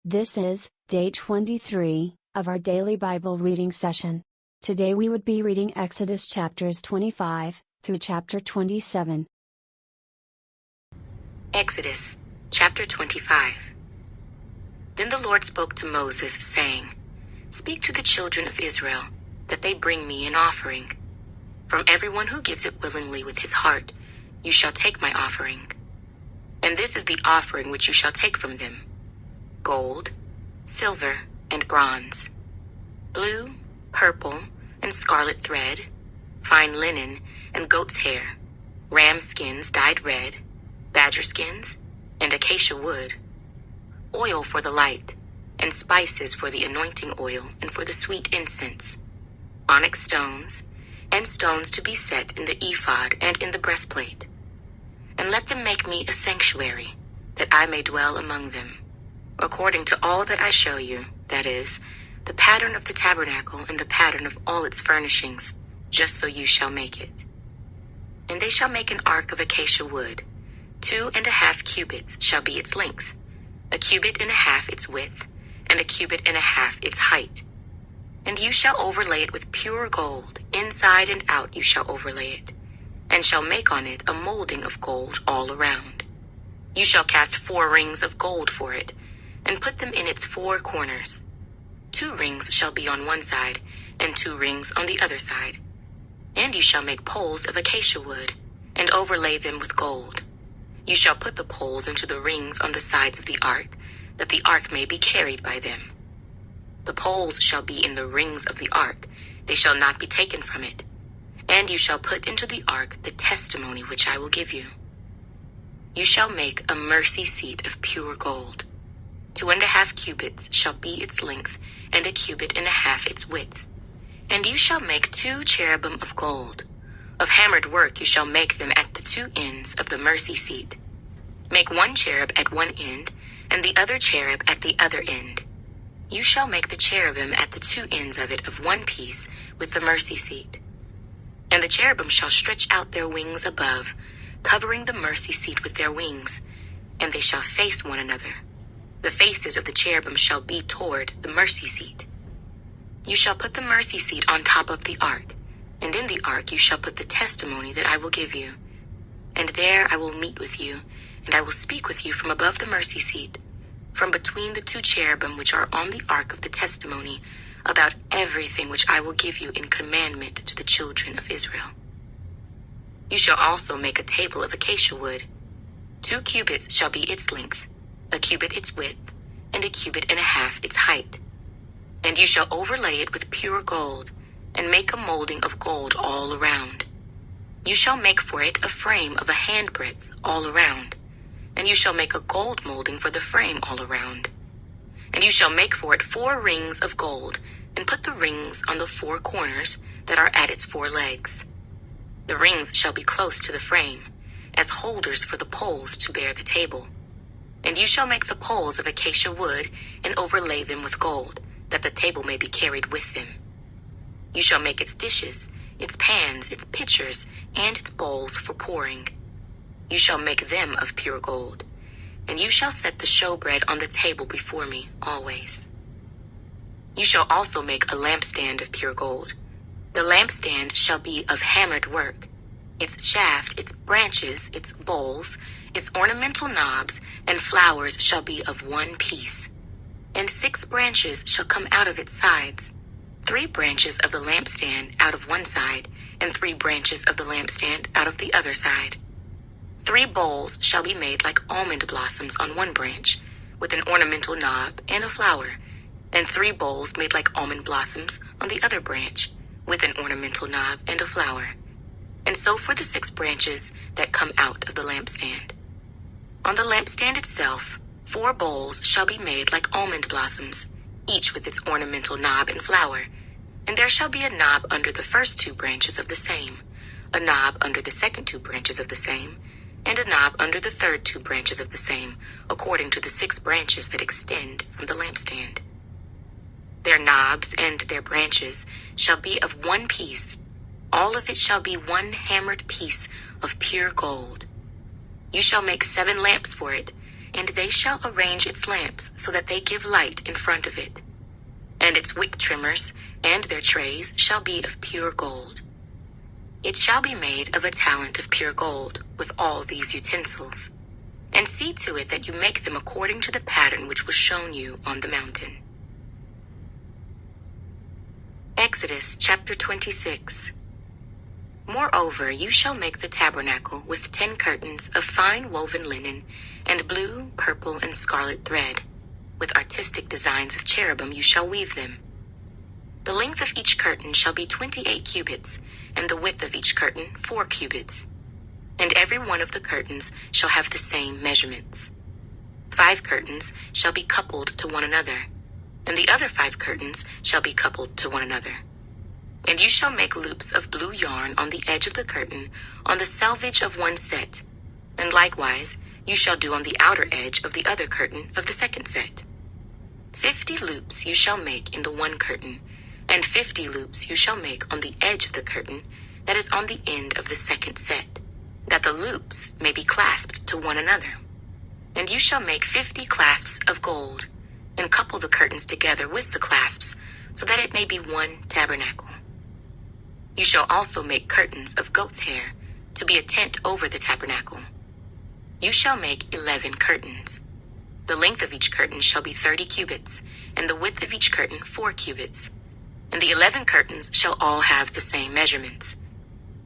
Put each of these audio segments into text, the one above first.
This is day 23 of our daily Bible reading session. Today we would be reading Exodus chapters 25 through chapter 27. Exodus chapter 25. Then the Lord spoke to Moses, saying, "Speak to the children of Israel, that they bring me an offering. From everyone who gives it willingly with his heart, you shall take my offering. And this is the offering which you shall take from them: gold, silver, and bronze, blue, purple, and scarlet thread, fine linen, and goat's hair, ram skins dyed red, badger skins, and acacia wood, oil for the light, and spices for the anointing oil and for the sweet incense, onyx stones, and stones to be set in the ephod and in the breastplate. And let them make me a sanctuary, that I may dwell among them, according to all that I show you, that is, the pattern of the tabernacle and the pattern of all its furnishings, just so you shall make it. And they shall make an ark of acacia wood. 2.5 cubits shall be its length, 1.5 cubits its width, and 1.5 cubits its height. And you shall overlay it with pure gold, inside and out you shall overlay it, and shall make on it a molding of gold all around. You shall cast 4 rings of gold for it, and put them in its 4 corners. 2 rings shall be on one side, and 2 rings on the other side. And you shall make poles of acacia wood, and overlay them with gold. You shall put the poles into the rings on the sides of the ark, that the ark may be carried by them. The poles shall be in the rings of the ark, they shall not be taken from it. And you shall put into the ark the testimony which I will give you. You shall make a mercy seat of pure gold. 2.5 cubits shall be its length, and 1.5 cubits its width. And you shall make 2 cherubim of gold. Of hammered work you shall make them at the 2 ends of the mercy seat. Make 1 cherub at one end, and the other cherub at the other end. You shall make the cherubim at the 2 ends of it of one piece with the mercy seat. And the cherubim shall stretch out their wings above, covering the mercy seat with their wings, and they shall face one another. The faces of the cherubim shall be toward the mercy seat. You shall put the mercy seat on top of the ark, and in the ark you shall put the testimony that I will give you. And there I will meet with you, and I will speak with you from above the mercy seat, from between the 2 cherubim which are on the ark of the testimony, about everything which I will give you in commandment to the children of Israel. You shall also make a table of acacia wood. 2 cubits shall be its length, 1 cubit its width, and 1.5 cubits its height. And you shall overlay it with pure gold, and make a molding of gold all around. You shall make for it a frame of a handbreadth all around, and you shall make a gold molding for the frame all around. And you shall make for it 4 rings of gold, and put the rings on the 4 corners that are at its 4 legs. The rings shall be close to the frame, as holders for the poles to bear the table. And you shall make the poles of acacia wood, and overlay them with gold, that the table may be carried with them. You shall make its dishes, its pans, its pitchers, and its bowls for pouring. You shall make them of pure gold. And you shall set the showbread on the table before me always. You shall also make a lampstand of pure gold. The lampstand shall be of hammered work. Its shaft, its branches, its bowls, its ornamental knobs, and flowers shall be of one piece. And 6 branches shall come out of its sides, 3 branches of the lampstand out of one side, and 3 branches of the lampstand out of the other side. 3 bowls shall be made like almond blossoms on one branch, with an ornamental knob and a flower, and 3 bowls made like almond blossoms on the other branch, with an ornamental knob and a flower. And so for the 6 branches that come out of the lampstand. On the lampstand itself, 4 bowls shall be made like almond blossoms, each with its ornamental knob and flower. And there shall be a knob under the first 2 branches of the same, a knob under the second 2 branches of the same, and a knob under the third 2 branches of the same, according to the 6 branches that extend from the lampstand. Their knobs and their branches shall be of one piece. All of it shall be one hammered piece of pure gold. You shall make 7 lamps for it, and they shall arrange its lamps so that they give light in front of it. And its wick trimmers and their trays shall be of pure gold. It shall be made of a talent of pure gold with all these utensils. And see to it that you make them according to the pattern which was shown you on the mountain. Exodus chapter 26. Moreover, you shall make the tabernacle with 10 curtains of fine woven linen and blue, purple, and scarlet thread. With artistic designs of cherubim you shall weave them. The length of each curtain shall be 28 cubits, and the width of each curtain 4 cubits. And every one of the curtains shall have the same measurements. 5 curtains shall be coupled to one another, and the other 5 curtains shall be coupled to one another. And you shall make loops of blue yarn on the edge of the curtain on the selvage of one set, and likewise you shall do on the outer edge of the other curtain of the second set. 50 loops you shall make in the one curtain, and 50 loops you shall make on the edge of the curtain that is on the end of the second set, that the loops may be clasped to one another. And you shall make 50 clasps of gold, and couple the curtains together with the clasps, so that it may be one tabernacle. You shall also make curtains of goat's hair, to be a tent over the tabernacle. You shall make 11 curtains. The length of each curtain shall be 30 cubits, and the width of each curtain 4 cubits. And the 11 curtains shall all have the same measurements.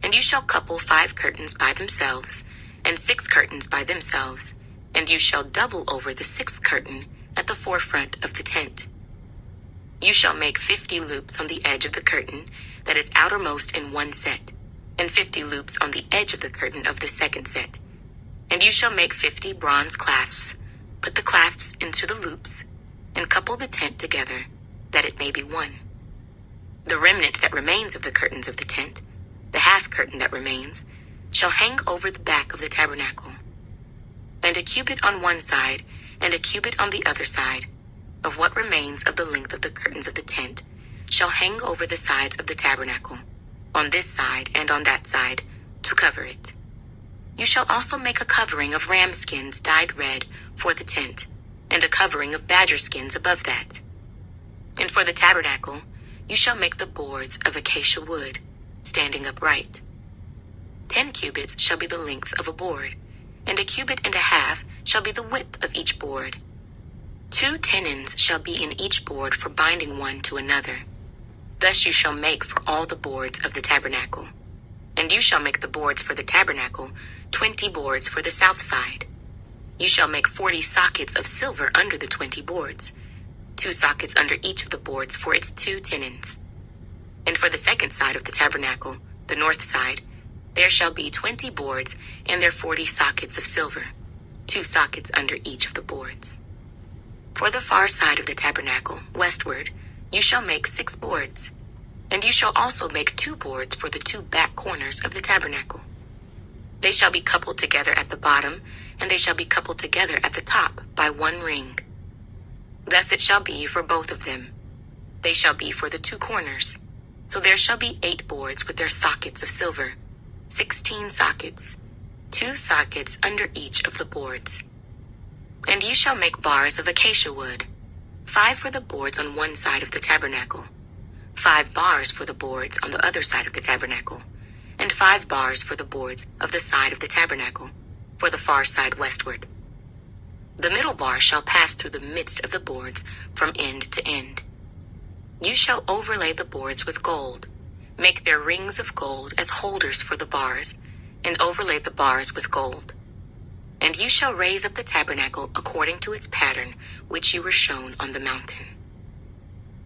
And you shall couple 5 curtains by themselves, and 6 curtains by themselves, and you shall double over the 6th curtain at the forefront of the tent. You shall make 50 loops on the edge of the curtain that is outermost in one set, and 50 loops on the edge of the curtain of the second set. And you shall make 50 bronze clasps, put the clasps into the loops, and couple the tent together, that it may be one. The remnant that remains of the curtains of the tent, the half curtain that remains, shall hang over the back of the tabernacle. And a cubit on one side, and a cubit on the other side, of what remains of the length of the curtains of the tent, shall hang over the sides of the tabernacle, on this side and on that side, to cover it. You shall also make a covering of ram skins dyed red for the tent, and a covering of badger skins above that. And for the tabernacle, you shall make the boards of acacia wood, standing upright. 10 cubits shall be the length of a board, and a cubit and a half shall be the width of each board. 2 tenons shall be in each board for binding one to another. Thus you shall make for all the boards of the tabernacle. And you shall make the boards for the tabernacle 20 boards for the south side. You shall make 40 sockets of silver under the 20 boards, 2 sockets under each of the boards for its 2 tenons. And for the second side of the tabernacle, the north side, there shall be 20 boards and their 40 sockets of silver, 2 sockets under each of the boards. For the far side of the tabernacle, westward, you shall make 6 boards, and you shall also make 2 boards for the 2 back corners of the tabernacle. They shall be coupled together at the bottom, and they shall be coupled together at the top by 1 ring. Thus it shall be for both of them. They shall be for the 2 corners. So there shall be 8 boards with their sockets of silver, 16 sockets, 2 sockets under each of the boards. And you shall make bars of acacia wood, 5 for the boards on one side of the tabernacle, 5 bars for the boards on the other side of the tabernacle, and 5 bars for the boards of the side of the tabernacle, for the far side westward. The middle bar shall pass through the midst of the boards from end to end. You shall overlay the boards with gold, make their rings of gold as holders for the bars, and overlay the bars with gold. And you shall raise up the tabernacle according to its pattern, which you were shown on the mountain.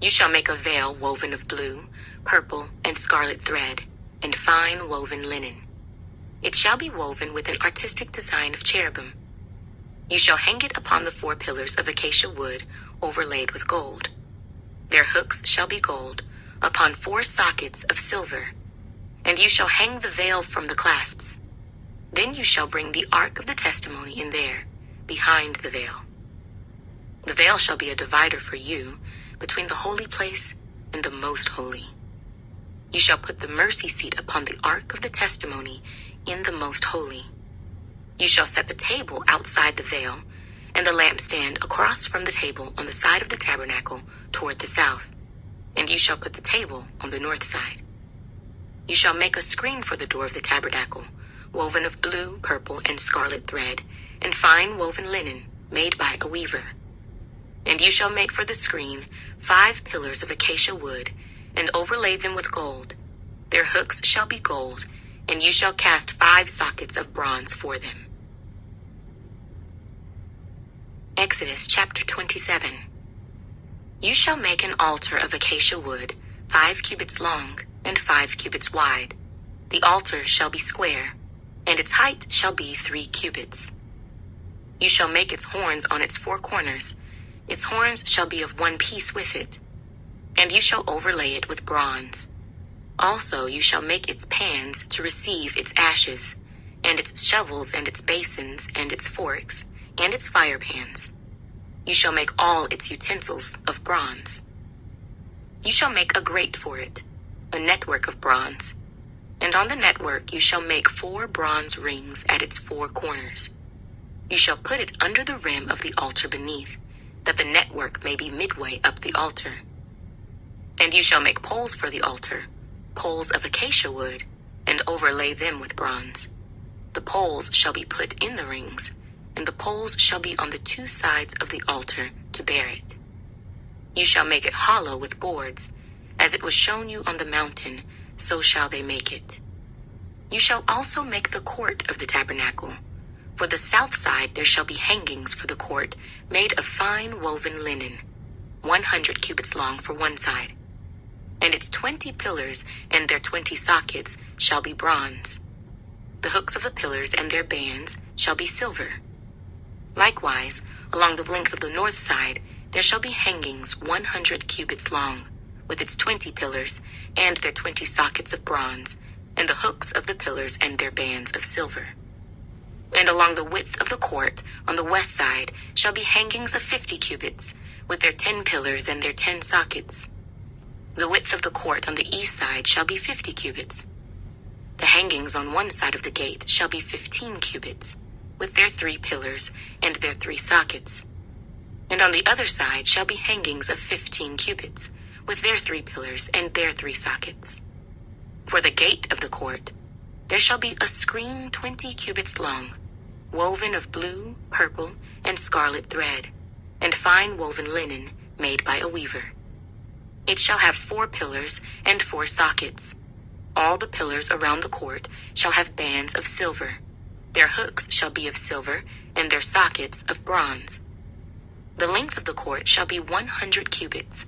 You shall make a veil woven of blue, purple, and scarlet thread, and fine woven linen. It shall be woven with an artistic design of cherubim. You shall hang it upon the 4 pillars of acacia wood, overlaid with gold. Their hooks shall be gold, upon 4 sockets of silver. And you shall hang the veil from the clasps. Then you shall bring the ark of the testimony in there, behind the veil. The veil shall be a divider for you between the holy place and the most holy. You shall put the mercy seat upon the ark of the testimony in the most holy. You shall set the table outside the veil, and the lampstand across from the table on the side of the tabernacle toward the south. And you shall put the table on the north side. You shall make a screen for the door of the tabernacle, woven of blue, purple, and scarlet thread, and fine woven linen, made by a weaver. And you shall make for the screen 5 pillars of acacia wood, and overlay them with gold. Their hooks shall be gold, and you shall cast 5 sockets of bronze for them. Exodus chapter 27. You shall make an altar of acacia wood, 5 cubits long, and 5 cubits wide. The altar shall be square, and its height shall be 3 cubits. You shall make its horns on its 4 corners. Its horns shall be of one piece with it, and you shall overlay it with bronze. Also you shall make its pans to receive its ashes, and its shovels, and its basins, and its forks, and its fire pans. You shall make all its utensils of bronze. You shall make a grate for it, a network of bronze, and on the network you shall make 4 bronze rings at its 4 corners. You shall put it under the rim of the altar beneath, that the network may be midway up the altar. And you shall make poles for the altar, poles of acacia wood, and overlay them with bronze. The poles shall be put in the rings, and the poles shall be on the 2 sides of the altar to bear it. You shall make it hollow with boards, as it was shown you on the mountain, so shall they make it. You shall also make the court of the tabernacle. For the south side there shall be hangings for the court, made of fine woven linen, 100 cubits long for one side. And its 20 pillars and their 20 sockets shall be bronze. The hooks of the pillars and their bands shall be silver. Likewise, along the length of the north side there shall be hangings 100 cubits long, with its 20 pillars and their 20 sockets of bronze, and the hooks of the pillars and their bands of silver. And along the width of the court on the west side shall be hangings of 50 cubits, with their 10 pillars and their 10 sockets. The width of the court on the east side shall be 50 cubits. The hangings on one side of the gate shall be 15 cubits, with their 3 pillars and their 3 sockets. And on the other side shall be hangings of 15 cubits, with their 3 pillars and their 3 sockets. For the gate of the court there shall be a screen 20 cubits long, woven of blue, purple, and scarlet thread, and fine woven linen made by a weaver. It shall have 4 pillars and 4 sockets. All the pillars around the court shall have bands of silver. Their hooks shall be of silver, and their sockets of bronze. The length of the court shall be 100 cubits,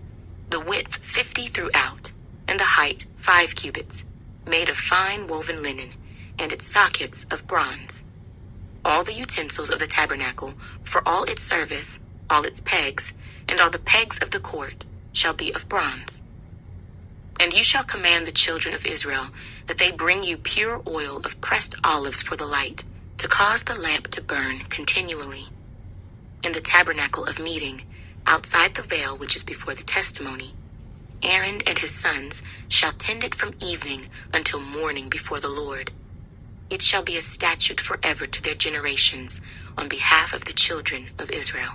the width 50 throughout, and the height 5 cubits, made of fine woven linen, and its sockets of bronze. All the utensils of the tabernacle, for all its service, all its pegs, and all the pegs of the court, shall be of bronze. And you shall command the children of Israel that they bring you pure oil of pressed olives for the light, to cause the lamp to burn continually. In the tabernacle of meeting, outside the veil which is before the testimony, Aaron and his sons shall tend it from evening until morning before the Lord. It shall be a statute forever to their generations on behalf of the children of Israel.